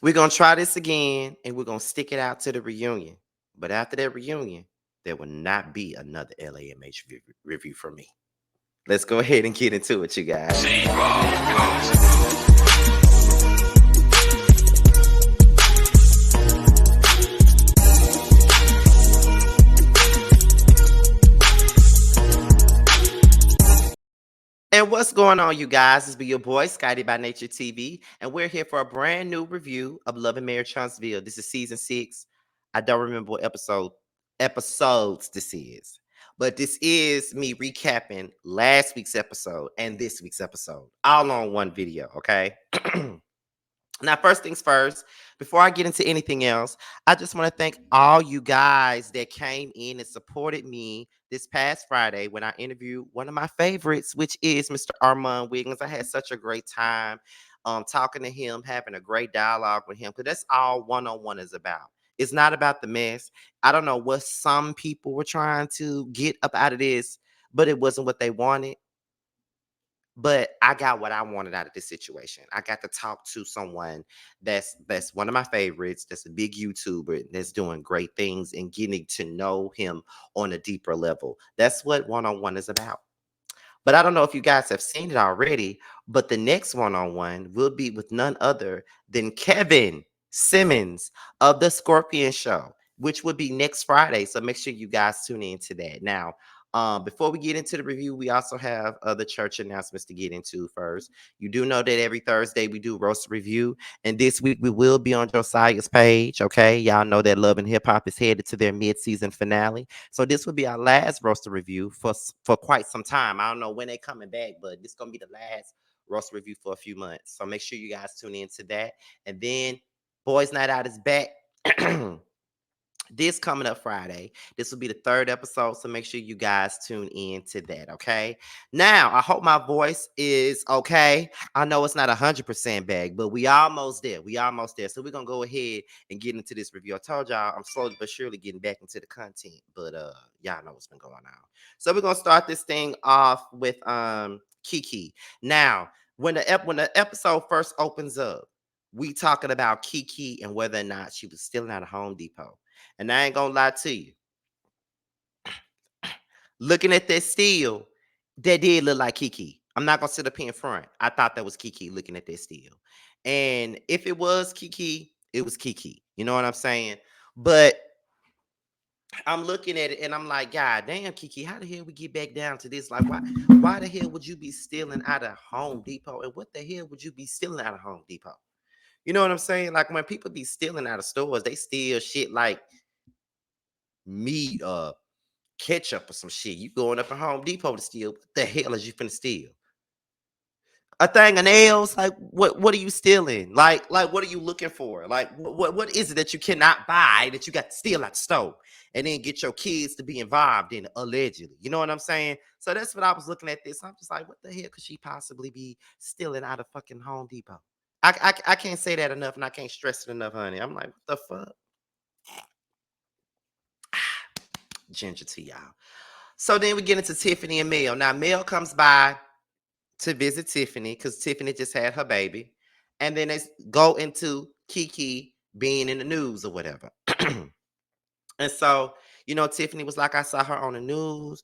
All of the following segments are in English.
We're going to try this again and we're going to stick it out to the reunion. But after that reunion, there will not be another LAMH review from me. Let's go ahead and get into it, you guys. And what's going on, you guys? It's be your boy, Scotty by Nature TV, and we're here for a brand new review of Love and Marriage Huntsville. This is season 6. I don't remember what episodes this is, but this is me recapping last week's episode and this week's episode, all on one video, okay? Now, first things first, before I get into anything else, I just want to thank all you guys that came in and supported me this past Friday when I interviewed one of my favorites, which is Mr. Armand Wiggins. I had such a great time talking to him, having a great dialogue with him, because that's all one-on-one is about. It's not about the mess. I don't know what some people were trying to get up out of this, but it wasn't what they wanted. But I got what I wanted out of this situation. I got to talk to someone that's one of my favorites, that's a big YouTuber, that's doing great things and getting to know him on a deeper level. That's what one-on-one is about. But I don't know if you guys have seen it already, but the next one-on-one will be with none other than Kevin Simmons of the Scorpion Show, which will be next Friday. So make sure you guys tune in to that. Now, before we get into the review, we also have other church announcements to get into first. You do know that every Thursday we do roast review, and this week we will be on Josiah's page. Okay, y'all know that Love and Hip Hop is headed to their mid-season finale, so this will be our last roaster review for quite some time. I don't know when they're coming back, but this is gonna be the last roast review for a few months. So make sure you guys tune in to that, and then Boys Night Out is back. This coming up Friday. This will be the 3rd episode, so make sure you guys tune in to that, okay? Now, I hope my voice is okay. I know it's not 100% back, but we almost there. We almost there. So we're going to go ahead and get into this review. I told y'all I'm slowly but surely getting back into the content, but y'all know what's been going on. So we're going to start this thing off with Kiki. Now, when the episode first opens up, we talking about Kiki and whether or not she was stealing out of Home Depot. And I ain't gonna lie to you. Looking at that steal, that did look like Kiki. I'm not gonna sit up here in front. I thought that was Kiki looking at that steal. And if it was Kiki, it was Kiki. You know what I'm saying? But I'm looking at it and I'm like, God damn, Kiki, how the hell we get back down to this? Like, why the hell would you be stealing out of Home Depot? And what the hell would you be stealing out of Home Depot? You know what I'm saying? Like when people be stealing out of stores, they steal shit like meat, ketchup or some shit. You going up at Home Depot to steal. What the hell is you finna steal? A thing of nails? Like what are you stealing? Like what are you looking for? Like what is it that you cannot buy that you got to steal at the store and then get your kids to be involved in allegedly? You know what I'm saying? So that's what I was looking at this. I'm just like, what the hell could she possibly be stealing out of fucking Home Depot? I can't say that enough and I can't stress it enough, honey. I'm like, what the fuck? Ginger to y'all. So then we get into Tiffany and Mel. Now, Mel comes by to visit Tiffany because Tiffany just had her baby. And then they go into Kiki being in the news or whatever. And so, Tiffany was like, I saw her on the news.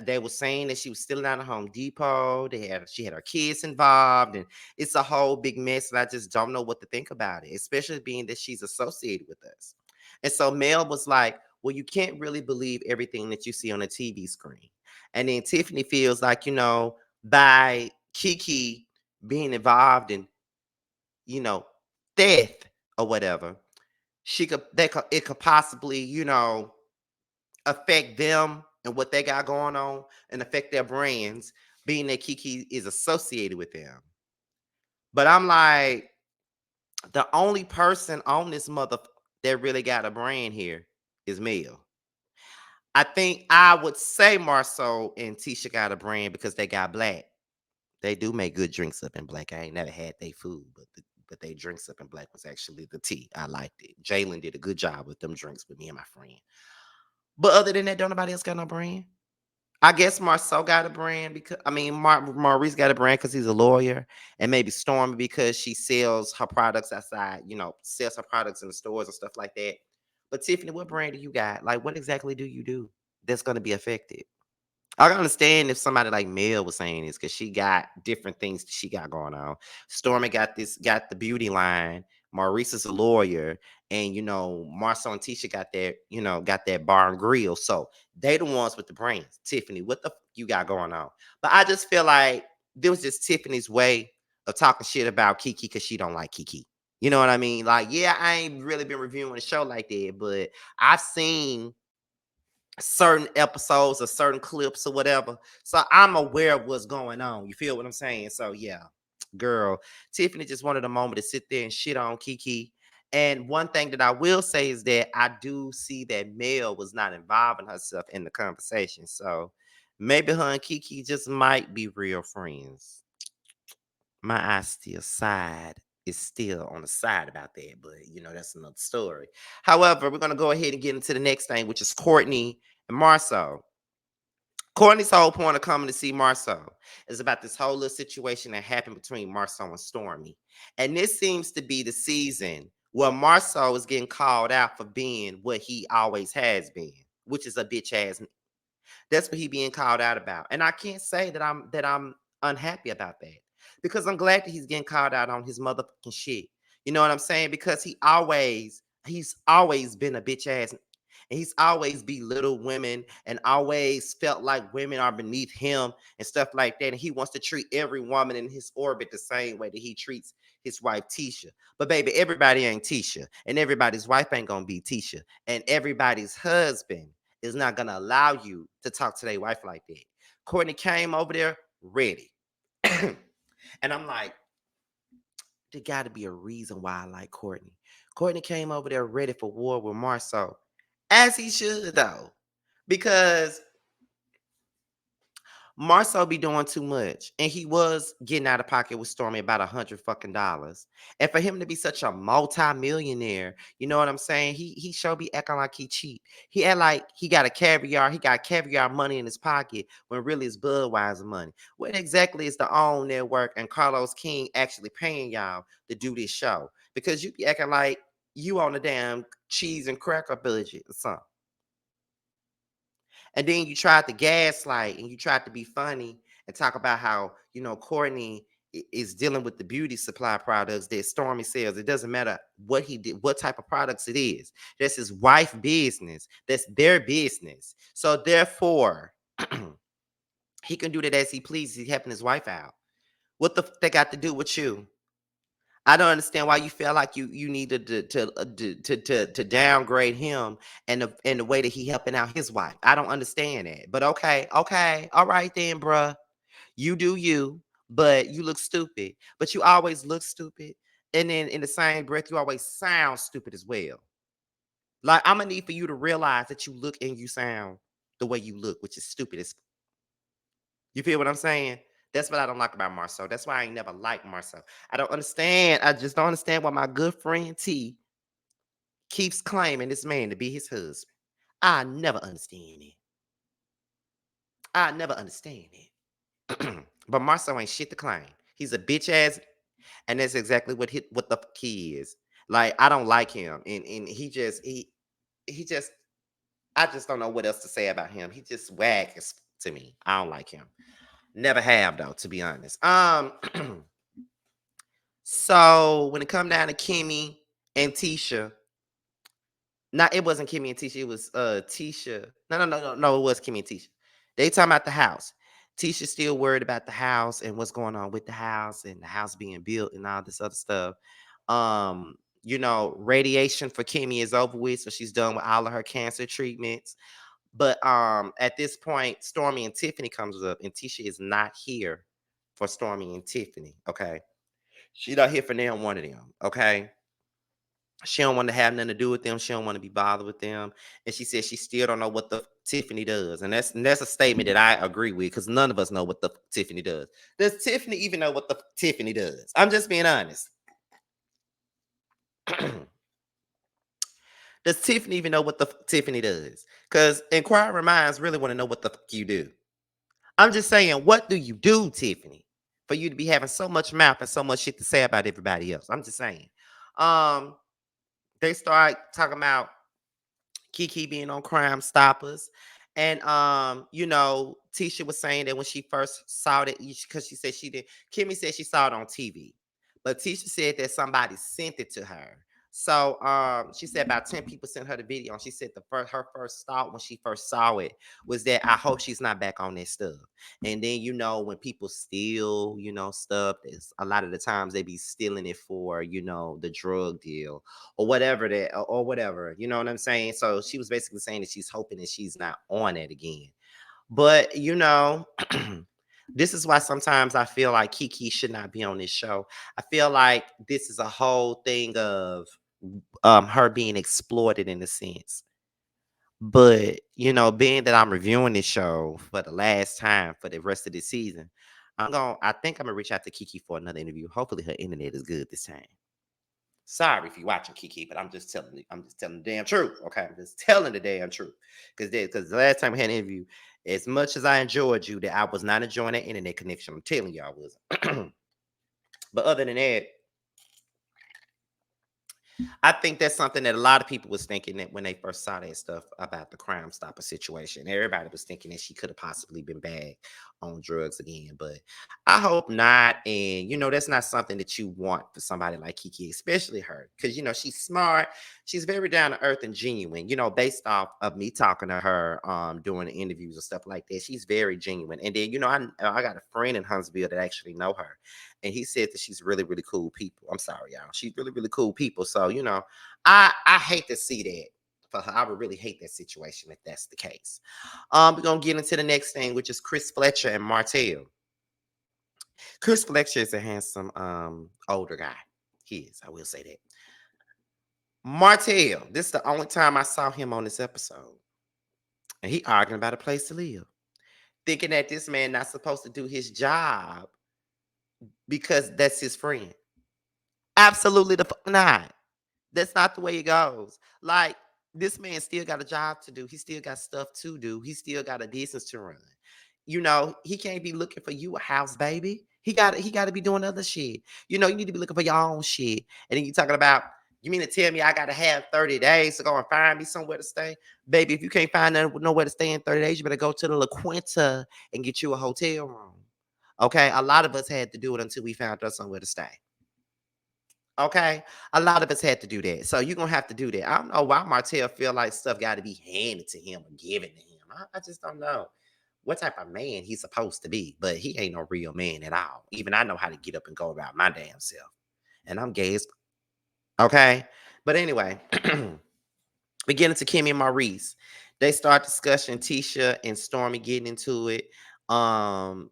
They were saying that she was still out of Home Depot. She had her kids involved, and it's a whole big mess. And I just don't know what to think about it, especially being that she's associated with us. And so Mel was like, well, you can't really believe everything that you see on the TV screen. And then Tiffany feels like, by Kiki being involved in, you know, theft or whatever, it could possibly, affect them and what they got going on and affect their brands, being that Kiki is associated with them. But I'm like, the only person on this mother that really got a brand here is Mel. I think I would say Marcel and Tisha got a brand because they got black. They do make good drinks up in black. I ain't never had their food, but they drinks up in black was actually the tea. I liked it. Jalen did a good job with them drinks with me and my friend. But other than that, don't nobody else got no brand. I guess Marcel got a brand because Maurice got a brand because he's a lawyer, and maybe Stormy because she sells her products outside, sells her products in the stores and stuff like that. But Tiffany, what brand do you got? Like, what exactly do you do that's going to be affected? I can understand if somebody like Mel was saying this because she got different things that she got going on. Stormy got the beauty line. Maurice is a lawyer, and Marcel and Tisha got that bar and grill. So they the ones with the brains. Tiffany, what the you got going on? But I just feel like this was just Tiffany's way of talking shit about Kiki because she don't like Kiki. You know what I mean? Like, yeah, I ain't really been reviewing the show like that, but I've seen certain episodes or certain clips or whatever. So I'm aware of what's going on. You feel what I'm saying? So yeah, girl, Tiffany just wanted a moment to sit there and shit on Kiki. And one thing that I will say is that I do see that Mel was not involving herself in the conversation. So maybe her and Kiki just might be real friends. My eyes still side is still on the side about that, but that's another story. However, we're gonna go ahead and get into the next thing, which is Courtney and Marcel. Courtney's whole point of coming to see Marcel is about this whole little situation that happened between Marcel and Stormy. And this seems to be the season where Marcel is getting called out for being what he always has been, which is a bitch ass. That's what he being called out about. And I can't say that I'm unhappy about that. Because I'm glad that he's getting called out on his motherfucking shit. You know what I'm saying? Because he's always been a bitch ass, and he's always belittled women and always felt like women are beneath him and stuff like that. And he wants to treat every woman in his orbit the same way that he treats his wife Tisha. But baby, everybody ain't Tisha, and everybody's wife ain't gonna be Tisha, and everybody's husband is not gonna allow you to talk to their wife like that. Courtney came over there ready. And I'm like, there gotta be a reason why I like Courtney. Courtney came over there ready for war with Marceau. As he should though. Because Marcel be doing too much, and he was getting out of pocket with Stormy about $100 fucking. And for him to be such a multi-millionaire, you know what I'm saying? He sure be acting like he cheap. He act like he got caviar money in his pocket when really it's Budweiser money. What exactly is the OWN network and Carlos King actually paying y'all to do this show? Because you be acting like you on a damn cheese and cracker budget or something. And then you tried to gaslight and you tried to be funny and talk about how, Courtney is dealing with the beauty supply products that Stormy sells. It doesn't matter what he did, what type of products it is. That's his wife business. That's their business. So therefore, he can do that as he pleases. He's helping his wife out. What the they got to do with you? I don't understand why you feel like you needed to downgrade him and the way that he helping out his wife. I don't understand that. But okay, all right then, bruh. You do you, but you look stupid. But you always look stupid, and then in the same breath, you always sound stupid as well. Like I'm gonna need for you to realize that you look and you sound the way you look, which is stupid. You feel what I'm saying? That's what I don't like about Marcel. That's why I ain't never liked Marcel. I don't understand. I just don't understand why my good friend T keeps claiming this man to be his husband. I never understand it. I never understand it. But Marcel ain't shit to claim. He's a bitch ass, and that's exactly what the fuck he is. Like I don't like him, and he just I just don't know what else to say about him. He just whack to me. I don't like him. Never have though, to be honest. So when it come down to Kimmy and Tisha, it wasn't Kimmy and Tisha, it was Tisha. No, it was Kimmy and Tisha. They talking about the house. Tisha's still worried about the house and what's going on with the house and the house being built and all this other stuff. Radiation for Kimmy is over with, so she's done with all of her cancer treatments. But at this point, Stormy and Tiffany comes up, and Tisha is not here for Stormy and Tiffany. Okay. She not here for neither one of them. Okay. She don't want to have nothing to do with them. She don't want to be bothered with them. And she says she still don't know what the Tiffany does. And that's a statement that I agree with because none of us know what the Tiffany does. Does Tiffany even know what the Tiffany does? I'm just being honest. Does Tiffany even know what the Tiffany does? Because inquiring minds really want to know what the fuck you do. I'm just saying, what do you do, Tiffany, for you to be having so much mouth and so much shit to say about everybody else? I'm just saying. Um, they start talking about Kiki being on Crime Stoppers. And Tisha was saying that when she first saw it, because she said she did, Kimmy said she saw it on TV. But Tisha said that somebody sent it to her. So she said about 10 people sent her the video. And she said her first thought when she first saw it was that I hope she's not back on that stuff. And then when people steal, stuff, it's a lot of the times they be stealing it for, the drug deal or whatever or whatever, you know what I'm saying? So she was basically saying that she's hoping that she's not on it again. But this is why sometimes I feel like Kiki should not be on this show. I feel like this is a whole thing of her being exploited in a sense. But being that I'm reviewing this show for the last time for the rest of the season, I think I'm gonna reach out to Kiki for another interview. Hopefully her internet is good this time. Sorry if you're watching, Kiki, but I'm just telling you, I'm just telling the damn truth. Okay, I'm just telling the damn truth. Because the last time we had an interview, as much as I enjoyed you, that I was not enjoying that internet connection. I'm telling you, I was. But other than that, I think that's something that a lot of people was thinking that when they first saw that stuff about the Crime Stopper situation. Everybody was thinking that she could have possibly been back on drugs again, but I hope not. And that's not something that you want for somebody like Kiki, especially her, because she's smart, she's very down to earth and genuine. Based off of me talking to her during the interviews and stuff like that, she's very genuine. And then I got a friend in Huntsville that actually know her, and he said that she's really, really cool people. I'm sorry, y'all. She's really, really cool people. So, I hate to see that for her. I would really hate that situation if that's the case. We're gonna get into the next thing, which is Chris Fletcher and Martel. Chris Fletcher is a handsome older guy. He is, I will say that. Martel, this is the only time I saw him on this episode. And he arguing about a place to live. Thinking that this man not supposed to do his job because that's his friend. Absolutely the fuck not. That's not the way it goes. Like, this man still got a job to do. He still got stuff to do. He still got a business to run. He can't be looking for you a house, baby. He got to be doing other shit. You need to be looking for your own shit. And then you talking about, you mean to tell me I got to have 30 days to go and find me somewhere to stay? Baby, if you can't find nowhere to stay in 30 days, you better go to the La Quinta and get you a hotel room. Okay? A lot of us had to do it until we found us somewhere to stay. Okay, a lot of us had to do that, so you're gonna have to do that. I don't know why Martell feel like stuff got to be handed to him or given to him. I just don't know what type of man he's supposed to be, but he ain't no real man at all. Even I know how to get up and go about my damn self, and I'm gay as okay. But anyway, we get into Kimmy and Maurice. They start discussing Tisha and Stormy getting into it. Um,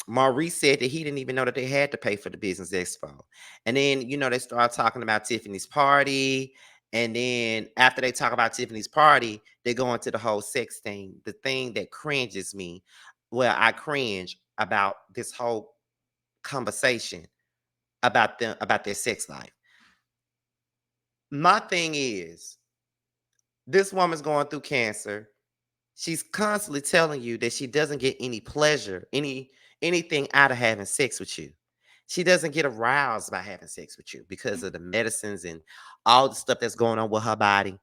Maurice said that he didn't even know that they had to pay for the business expo. And then, they start talking about Tiffany's party. And then after they talk about Tiffany's party, they go into the whole sex thing. The thing that cringes me. Well, I cringe about this whole conversation about them, about their sex life. My thing is, this woman's going through cancer. She's constantly telling you that she doesn't get any pleasure, anything out of having sex with you. She doesn't get aroused by having sex with you because of the medicines and all the stuff that's going on with her body.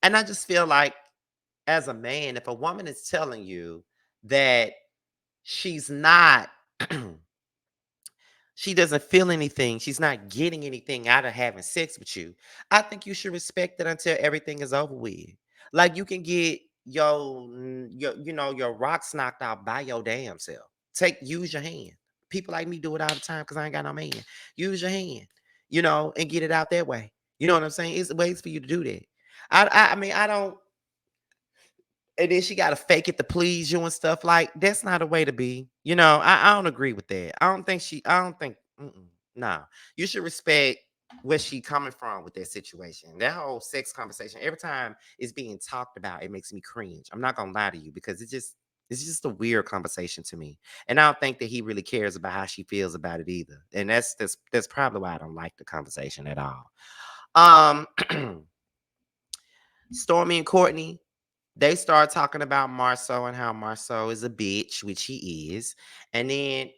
And I just feel like, as a man, if a woman is telling you that she's not she doesn't feel anything, she's not getting anything out of having sex with you, I think you should respect it until everything is over with. Like, you can get your rocks knocked out by your damn self. Use your hand. People like me do it all the time because I ain't got no man. Use your hand, and get it out that way. You know what I'm saying? It's ways for you to do that. I mean, I don't. And then she got to fake it to please you and stuff. Like, that's not a way to be. I don't agree with that. I don't think, nah. You should respect where she coming from with that situation. That whole sex conversation, every time it's being talked about, it makes me cringe. I'm not going to lie to you because it's just a weird conversation to me. And I don't think that he really cares about how she feels about it either. And that's probably why I don't like the conversation at all. Um, Stormy and Courtney, They start talking about Marcel and how Marcel is a bitch, which he is. And then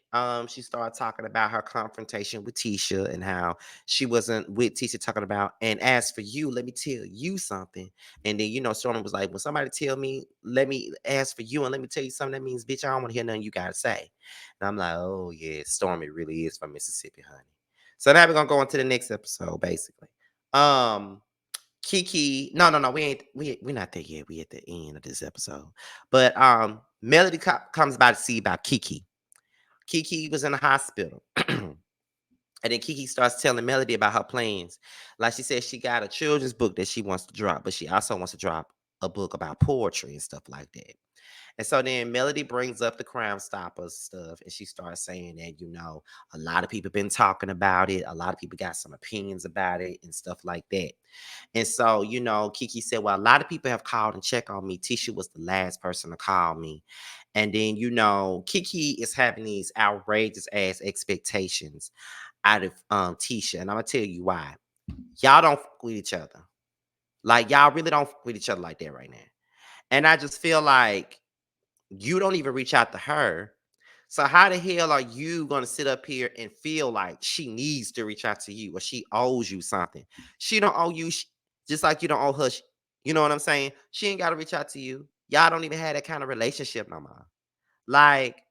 she started talking about her confrontation with Tisha and how she wasn't with Tisha talking about, and as for you, let me tell you something. And then, Stormy was like, when somebody tell me, let me ask for you and let me tell you something, that means, bitch, I don't want to hear nothing you got to say. And I'm like, oh, yeah, Stormy really is from Mississippi, honey. So now we're going to go on to the next episode, basically. Kiki, no, we're not there yet. We at the end of this episode. But Melody comes by to see about Kiki. Kiki was in the hospital. And then Kiki starts telling Melody about her plans. Like she said, she got a children's book that she wants to drop, but she also wants to drop a book about poetry and stuff like that. And so then Melody brings up the Crime Stoppers stuff, and she starts saying that, a lot of people been talking about it. A lot of people got some opinions about it and stuff like that. And so, Kiki said, well, a lot of people have called and checked on me. Tisha was the last person to call me. And then, Kiki is having these outrageous ass expectations out of Tisha. And I'm gonna tell you why. Y'all don't fuck with each other. Like, y'all really don't fuck with each other like that right now. And I just feel like you don't even reach out to her. So how the hell are you gonna sit up here and feel like she needs to reach out to you or she owes you something? She don't owe you, just like you don't owe her. You know what I'm saying? She ain't got to reach out to you. Y'all don't even have that kind of relationship no more. Like,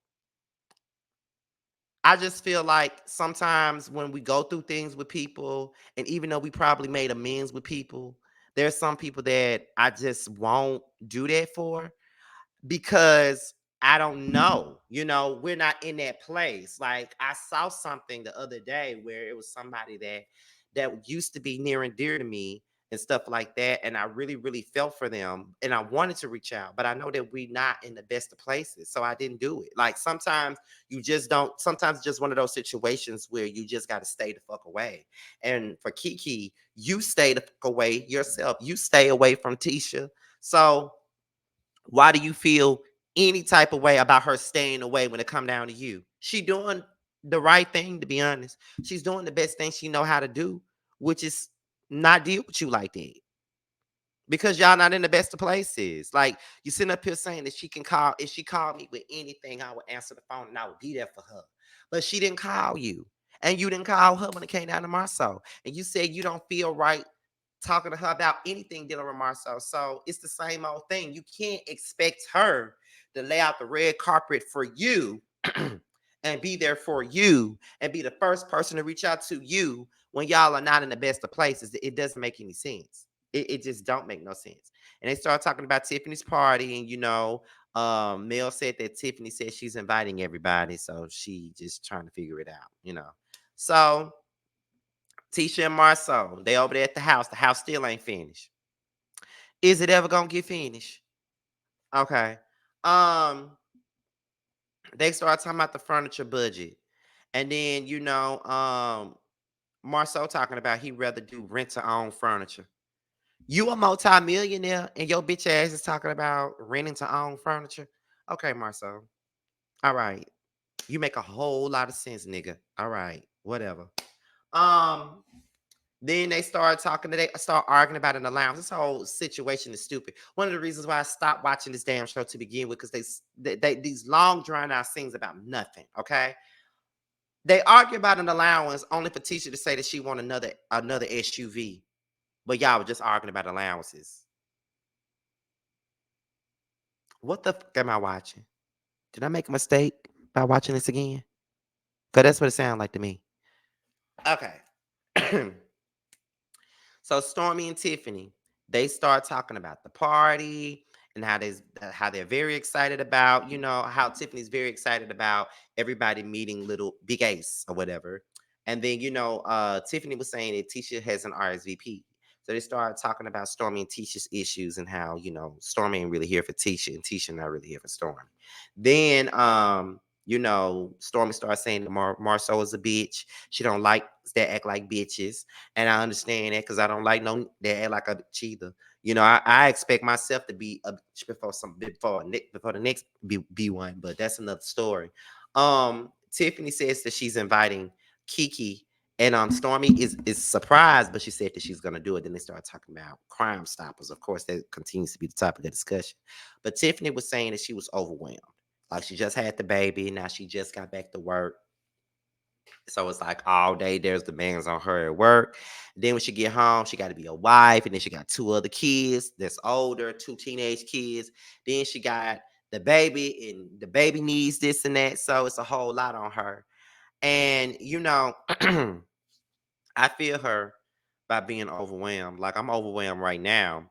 I just feel like sometimes when we go through things with people, and even though we probably made amends with people, there's some people that I just won't do that for, because I don't know. We're not in that place. Like, I saw something the other day where it was somebody that used to be near and dear to me and stuff like that, and I really really felt for them and I wanted to reach out, but I know that we're not in the best of places, so I didn't do it. Like, sometimes you just don't, sometimes it's just one of those situations where you just got to stay the fuck away. And for Kiki, you stay the fuck away yourself. You stay away from Tisha. So why do you feel any type of way about her staying away when it come down to you? She doing the right thing, to be honest. She's doing the best thing she know how to do, which is not deal with you like that. Because y'all not in the best of places. Like, you sitting up here saying that she can call. If she called me with anything, I would answer the phone and I would be there for her. But she didn't call you. And you didn't call her when it came down to Marcel. And you said you don't feel right talking to her about anything dealing with Marcel. So it's the same old thing. You can't expect her to lay out the red carpet for you and be there for you and be the first person to reach out to you when y'all are not in the best of places. It doesn't make any sense. It just don't make no sense. And they start talking about Tiffany's party, and Mel said that Tiffany said she's inviting everybody, so she just trying to figure it out. So Tisha and Marcel, they over there at the house. The house still ain't finished. Is it ever gonna get finished? Okay. Um, they start talking about the furniture budget. And then, Marcel talking about he'd rather do rent to own furniture. You a multi-millionaire and your bitch ass is talking about renting to own furniture? Okay, Marcel. All right. You make a whole lot of sense, nigga. All right. Whatever. Um, Then they start talking. They start arguing about an allowance. This whole situation is stupid. One of the reasons why I stopped watching this damn show to begin with, because they these long drawn out things about nothing. Okay, they argue about an allowance only for Tisha to say that she want another SUV, but y'all were just arguing about allowances. What the fuck am I watching? Did I make a mistake by watching this again? Because that's what it sounded like to me. Okay. So Stormy and Tiffany, they start talking about the party and how they're very excited about, how Tiffany's very excited about everybody meeting little Big Ace or whatever. And then, Tiffany was saying that Tisha has an RSVP. So they started talking about Stormy and Tisha's issues and how, Stormy ain't really here for Tisha and Tisha not really here for Stormy. Then Stormy started saying that Marceau is a bitch. She don't like that act like bitches. And I understand that because I don't like no that act like a bitch either. I expect myself to be a bitch before the next be one, but that's another story. Tiffany says that she's inviting Kiki And Stormy is surprised, but she said that she's gonna do it. Then they started talking about Crime Stoppers. Of course, that continues to be the topic of discussion. But Tiffany was saying that she was overwhelmed. Like she just had the baby, now she just got back to work. So it's like all day there's demands on her at work. Then when she get home, she got to be a wife, and then she got two other kids that's older, two teenage kids. Then she got the baby, and the baby needs this and that. So it's a whole lot on her. And I feel her by being overwhelmed. Like I'm overwhelmed right now.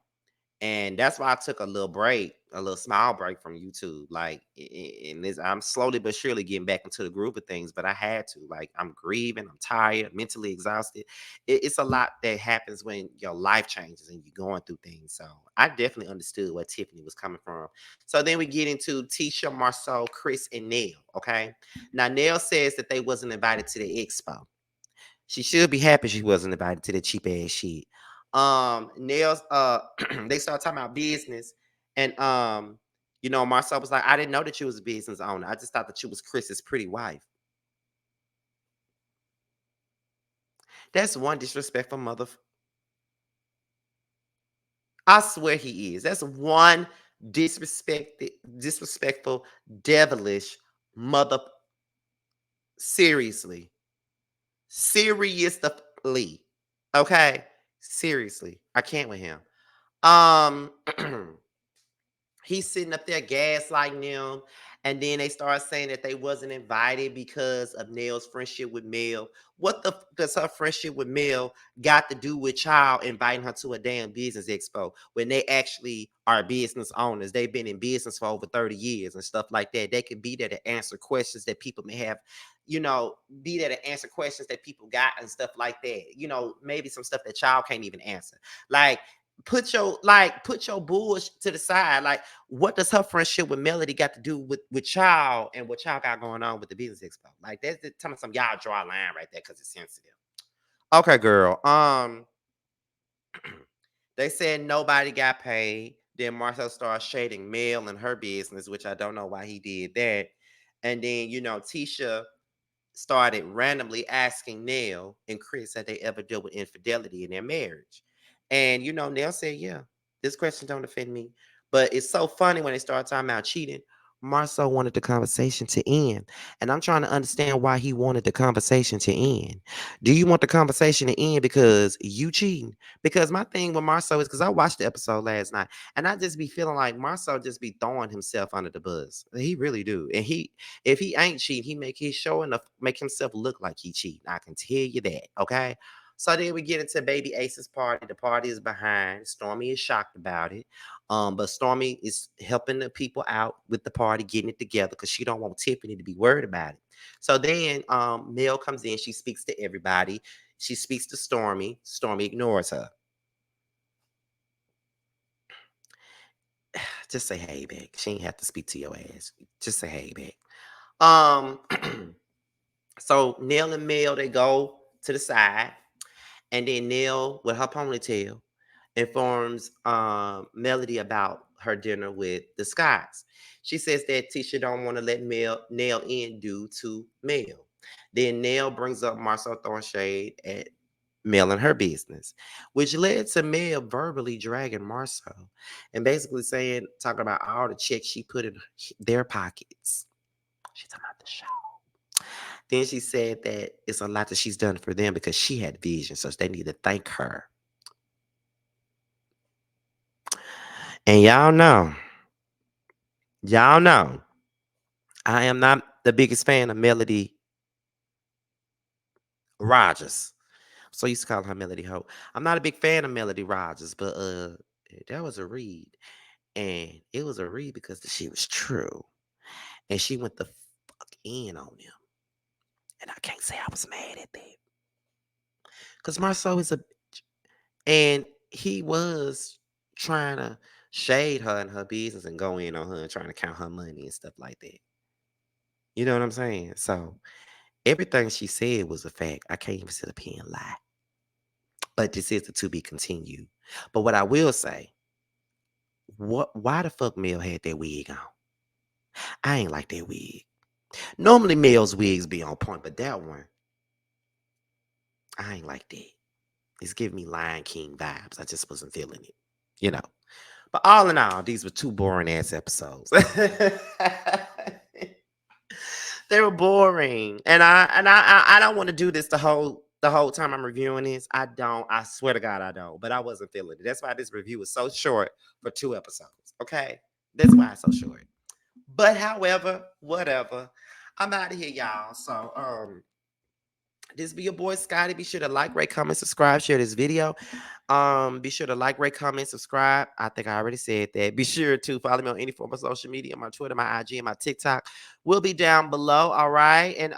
And that's why I took a little break, a little small break from YouTube. Like, and I'm slowly but surely getting back into the groove of things, but I had to. Like, I'm grieving, I'm tired, mentally exhausted. It's a lot that happens when your life changes and you're going through things. So I definitely understood where Tiffany was coming from. So then we get into Tisha, Marcel, Chris, and Nell. Okay. Now, Nell says that they wasn't invited to the expo. She should be happy she wasn't invited to the cheap ass shit. Nails, they started talking about business, and Marcel was like, I didn't know that you was a business owner. I just thought that you was Chris's pretty wife. That's one disrespectful mother. I swear he is. That's one disrespectful, devilish mother. Seriously. Seriously. Okay. Seriously. I can't with him. Um He's sitting up there gaslighting them. And then they start saying that they wasn't invited because of Nell's friendship with Mel. What the does her friendship with Mel got to do with child inviting her to a damn business expo when they actually are business owners? They've been in business for over 30 years and stuff like that. They could be there to answer questions that people may have, be there to answer questions that people got and stuff like that. Maybe some stuff that child can't even answer. Like, put your bullshit to the side. Like, what does her friendship with Melody got to do with child and what y'all got going on with the business expo? Like, that's the telling some y'all draw a line right there because it's sensitive. Okay, girl. They said nobody got paid. Then Marcel started shading Mel and her business, which I don't know why he did that. And then Tisha started randomly asking Nell and Chris had they ever dealt with infidelity in their marriage. And Nell said, yeah, this question don't offend me. But it's so funny when they start talking about cheating. Marcel wanted the conversation to end. And I'm trying to understand why he wanted the conversation to end. Do you want the conversation to end because you cheating? Because my thing with Marcel is because I watched the episode last night and I just be feeling like Marcel just be throwing himself under the bus. He really do. And if he ain't cheating, he make his show enough, make himself look like he cheating. I can tell you that. Okay. So then we get into Baby Ace's party. The party is behind. Stormy is shocked about it. But Stormy is helping the people out with the party, getting it together because she don't want Tiffany to be worried about it. So then Mel comes in, she speaks to everybody. She speaks to Stormy. Stormy ignores her. Just say hey back. She ain't have to speak to your ass. Just say hey back. Um So Nell and Mel, they go to the side, and then Nell, with her ponytail, informs Melody about her dinner with the Scotts. She says that Tisha don't want to let Nell in due to Mel. Then Nell brings up Marcel throwing shade at Mel and her business, which led to Mel verbally dragging Marcel and basically talking about all the checks she put in their pockets. She's talking about the show. Then she said that it's a lot that she's done for them because she had vision, so they need to thank her. And y'all know, I am not the biggest fan of Melody Rogers. So I used to call her Melody Hope. I'm not a big fan of Melody Rogers, but that was a read. And it was a read because the shit was true. And she went the fuck in on them. And I can't say I was mad at that. Because Marceau is a bitch. And he was trying to shade her and her business and go in on her and trying to count her money and stuff like that. You know what I'm saying? So everything she said was a fact. I can't even sit up here and lie. But this is the to be continued. But what I will say, why the fuck Mel had that wig on? I ain't like that wig. Normally Mel's wigs be on point, but that one, I ain't like that. It's giving me Lion King vibes. I just wasn't feeling it, you know. But all in all, these were two boring ass episodes. They were boring, and I don't want to do this the whole time I'm reviewing this. I don't. I swear to God, I don't. But I wasn't feeling it. That's why this review is so short for 2 episodes. Okay, that's why it's so short. But however, whatever. I'm out of here, y'all. So this be your boy Scotty. Be sure to like, rate, comment, subscribe, share this video. Be sure to like, rate, comment, subscribe. I think I already said that. Be sure to follow me on any form of social media. My Twitter, my IG, and my TikTok will be down below. All right. And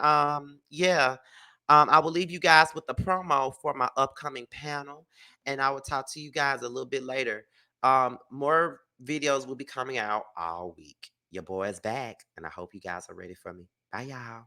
yeah. I will leave you guys with the promo for my upcoming panel. And I will talk to you guys a little bit later. More videos will be coming out all week. Your boy is back, and I hope you guys are ready for me. Bye, y'all.